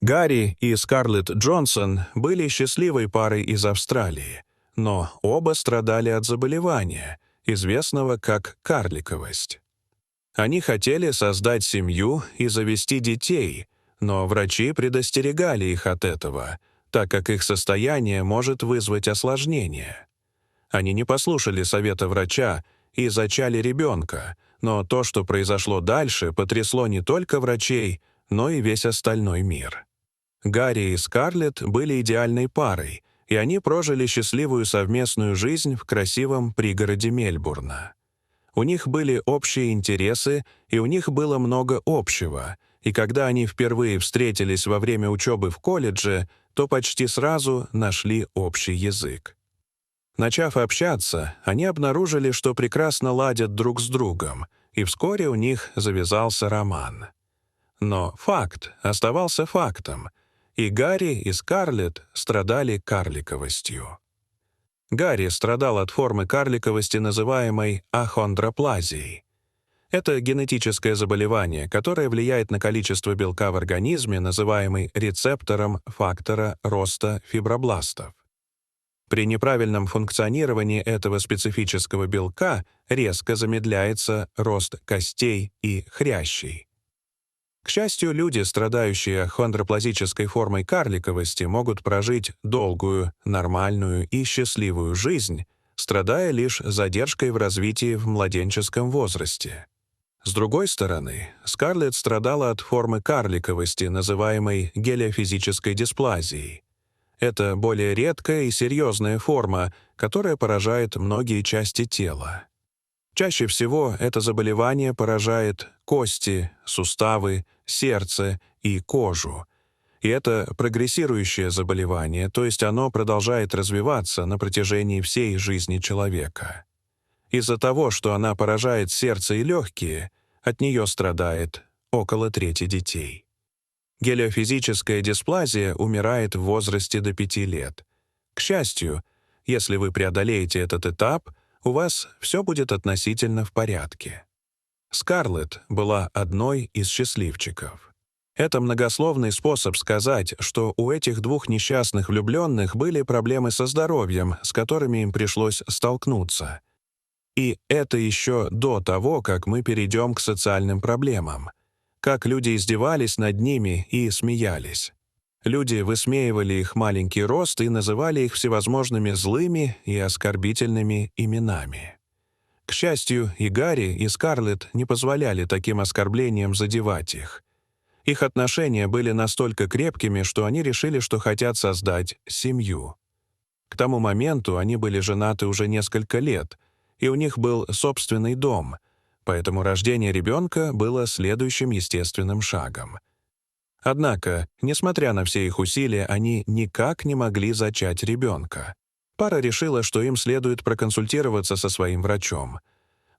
Гарри и Скарлетт Джонсон были счастливой парой из Австралии, но оба страдали от заболевания, известного как карликовость. Они хотели создать семью и завести детей, но врачи предостерегали их от этого, так как их состояние может вызвать осложнения. Они не послушали совета врача и зачали ребенка, но то, что произошло дальше, потрясло не только врачей, но и весь остальной мир. Гарри и Скарлетт были идеальной парой, и они прожили счастливую совместную жизнь в красивом пригороде Мельбурна. У них были общие интересы, и у них было много общего, и когда они впервые встретились во время учебы в колледже, то почти сразу нашли общий язык. Начав общаться, они обнаружили, что прекрасно ладят друг с другом, и вскоре у них завязался роман. Но факт оставался фактом, и Гарри и Скарлетт страдали карликовостью. Гарри страдал от формы карликовости, называемой ахондроплазией. Это генетическое заболевание, которое влияет на количество белка в организме, называемый рецептором фактора роста фибробластов. При неправильном функционировании этого специфического белка резко замедляется рост костей и хрящей. К счастью, люди, страдающие хондрроплазической формой карликовости, могут прожить долгую, нормальную и счастливую жизнь, страдая лишь задержкой в развитии в младенческом возрасте. С другой стороны, Скарлетт страдала от формы карликовости, называемой гелиофизической дисплазией. Это более редкая и серьезная форма, которая поражает многие части тела. Чаще всего это заболевание поражает кости, суставы, сердце и кожу. И это прогрессирующее заболевание, то есть оно продолжает развиваться на протяжении всей жизни человека. Из-за того, что она поражает сердце и легкие, от нее страдает около трети детей. Гелиофизическая дисплазия умирает в возрасте до 5 лет. К счастью, если вы преодолеете этот этап, у вас все будет относительно в порядке. Скарлетт была одной из счастливчиков. Это многословный способ сказать, что у этих двух несчастных влюбленных были проблемы со здоровьем, с которыми им пришлось столкнуться. И это еще до того, как мы перейдем к социальным проблемам. Как люди издевались над ними и смеялись. Люди высмеивали их маленький рост и называли их всевозможными злыми и оскорбительными именами. К счастью, и Гарри, и Скарлетт не позволяли таким оскорблениям задевать их. Их отношения были настолько крепкими, что они решили, что хотят создать семью. К тому моменту они были женаты уже несколько лет, и у них был собственный дом, поэтому рождение ребенка было следующим естественным шагом. Однако, несмотря на все их усилия, они никак не могли зачать ребенка. Пара решила, что им следует проконсультироваться со своим врачом.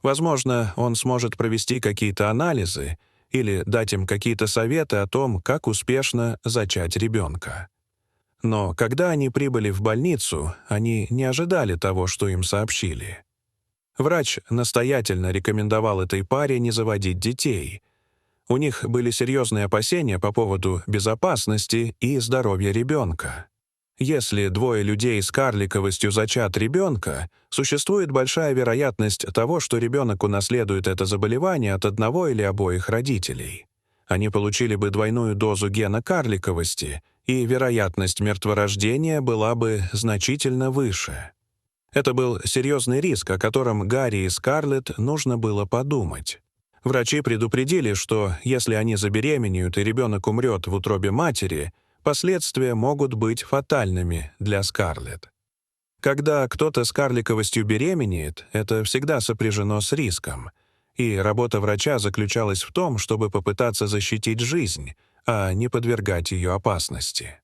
Возможно, он сможет провести какие-то анализы или дать им какие-то советы о том, как успешно зачать ребенка. Но когда они прибыли в больницу, они не ожидали того, что им сообщили. Врач настоятельно рекомендовал этой паре не заводить детей. У них были серьезные опасения по поводу безопасности и здоровья ребенка. Если двое людей с карликовостью зачат ребенка, существует большая вероятность того, что ребенок унаследует это заболевание от одного или обоих родителей. Они получили бы двойную дозу гена карликовости, и вероятность мертворождения была бы значительно выше. Это был серьезный риск, о котором Гарри и Скарлетт нужно было подумать. Врачи предупредили, что если они забеременеют и ребенок умрет в утробе матери, последствия могут быть фатальными для Скарлетт. Когда кто-то с карликовостью беременеет, это всегда сопряжено с риском, и работа врача заключалась в том, чтобы попытаться защитить жизнь, а не подвергать ее опасности.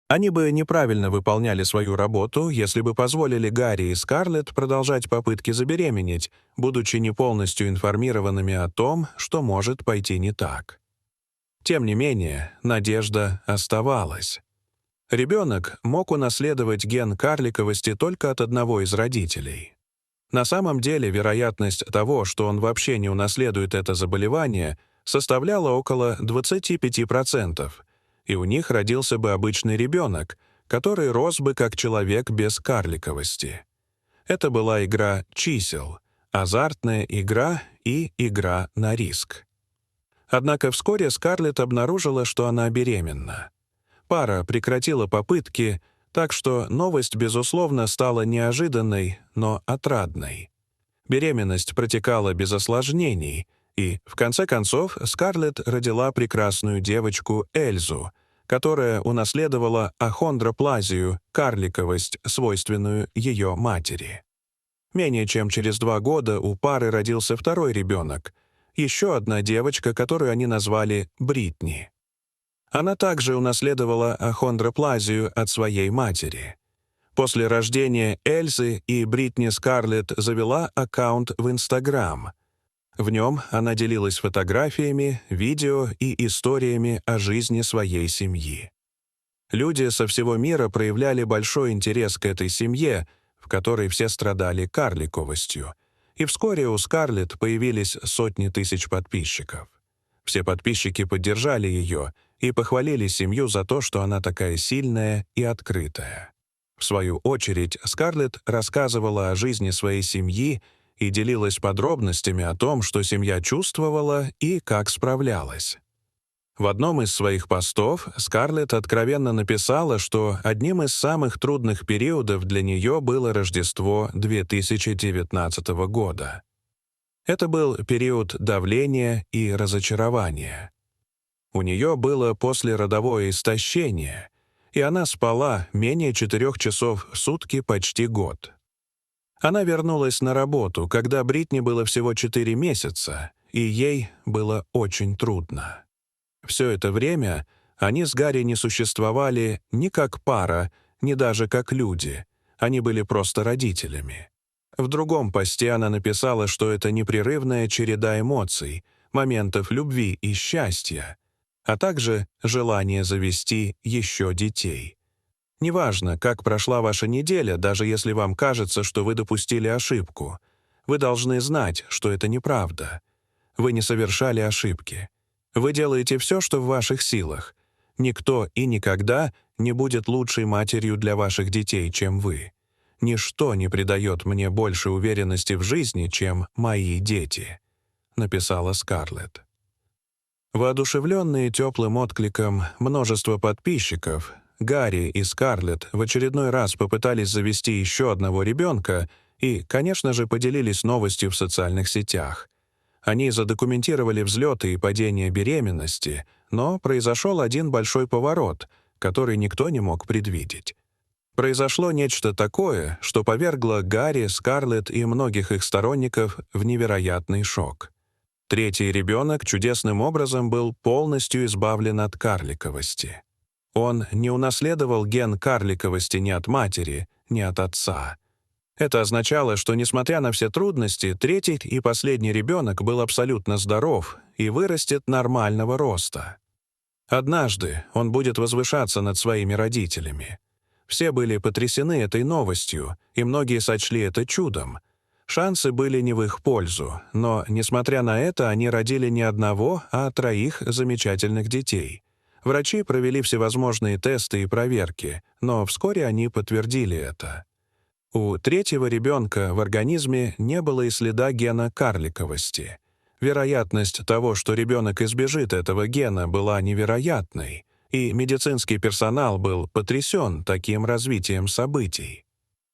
Они бы неправильно выполняли свою работу, если бы позволили Гарри и Скарлетт продолжать попытки забеременеть, будучи не полностью информированными о том, что может пойти не так. Тем не менее, надежда оставалась. Ребенок мог унаследовать ген карликовости только от одного из родителей. На самом деле, вероятность того, что он вообще не унаследует это заболевание, составляла около 25%, и у них родился бы обычный ребенок, который рос бы как человек без карликовости. Это была игра чисел, азартная игра и игра на риск. Однако вскоре Скарлетт обнаружила, что она беременна. Пара прекратила попытки, так что новость, безусловно, стала неожиданной, но отрадной. Беременность протекала без осложнений, и, в конце концов, Скарлетт родила прекрасную девочку Эльзу, которая унаследовала ахондроплазию, карликовость, свойственную ее матери. Менее чем через 2 года у пары родился второй ребенок, еще одна девочка, которую они назвали Бритни. Она также унаследовала ахондроплазию от своей матери. После рождения Эльзы и Бритни Скарлетт завела аккаунт в Instagram. В нем она делилась фотографиями, видео и историями о жизни своей семьи. Люди со всего мира проявляли большой интерес к этой семье, в которой все страдали карликовостью, и вскоре у Скарлетт появились сотни тысяч подписчиков. Все подписчики поддержали ее и похвалили семью за то, что она такая сильная и открытая. В свою очередь, Скарлетт рассказывала о жизни своей семьи и делилась подробностями о том, что семья чувствовала и как справлялась. В одном из своих постов Скарлетт откровенно написала, что одним из самых трудных периодов для нее было Рождество 2019 года. Это был период давления и разочарования. У нее было послеродовое истощение, и она спала менее 4 часов в сутки почти год. Она вернулась на работу, когда Бритни было всего 4 месяца, и ей было очень трудно. Все это время они с Гарри не существовали ни как пара, ни даже как люди. Они были просто родителями. В другом посте она написала, что это непрерывная череда эмоций, моментов любви и счастья, а также желание завести еще детей. Неважно, как прошла ваша неделя, даже если вам кажется, что вы допустили ошибку. Вы должны знать, что это неправда. Вы не совершали ошибки. Вы делаете все, что в ваших силах. Никто и никогда не будет лучшей матерью для ваших детей, чем вы. Ничто не придает мне больше уверенности в жизни, чем мои дети», — написала Скарлетт. Воодушевленные теплым откликом множества подписчиков, Гарри и Скарлетт в очередной раз попытались завести еще одного ребенка и, конечно же, поделились новостью в социальных сетях. Они задокументировали взлеты и падения беременности, но произошел один большой поворот, который никто не мог предвидеть. Произошло нечто такое, что повергло Гарри, Скарлетт и многих их сторонников в невероятный шок. Третий ребенок чудесным образом был полностью избавлен от карликовости. Он не унаследовал ген карликовости ни от матери, ни от отца. Это означало, что, несмотря на все трудности, третий и последний ребенок был абсолютно здоров и вырастет нормального роста. Однажды он будет возвышаться над своими родителями. Все были потрясены этой новостью, и многие сочли это чудом. Шансы были не в их пользу, но, несмотря на это, они родили не одного, а 3 замечательных детей. Врачи провели всевозможные тесты и проверки, но вскоре они подтвердили это. У третьего ребенка в организме не было и следа гена карликовости. Вероятность того, что ребенок избежит этого гена, была невероятной, и медицинский персонал был потрясен таким развитием событий.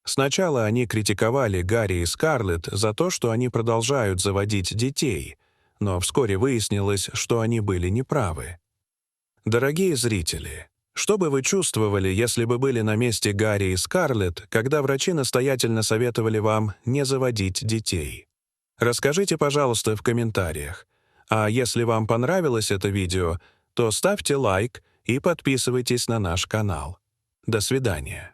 Сначала они критиковали Гарри и Скарлетт за то, что они продолжают заводить детей, но вскоре выяснилось, что они были неправы. Дорогие зрители, что бы вы чувствовали, если бы были на месте Гарри и Скарлетт, когда врачи настоятельно советовали вам не заводить детей? Расскажите, пожалуйста, в комментариях. А если вам понравилось это видео, то ставьте лайк и подписывайтесь на наш канал. До свидания.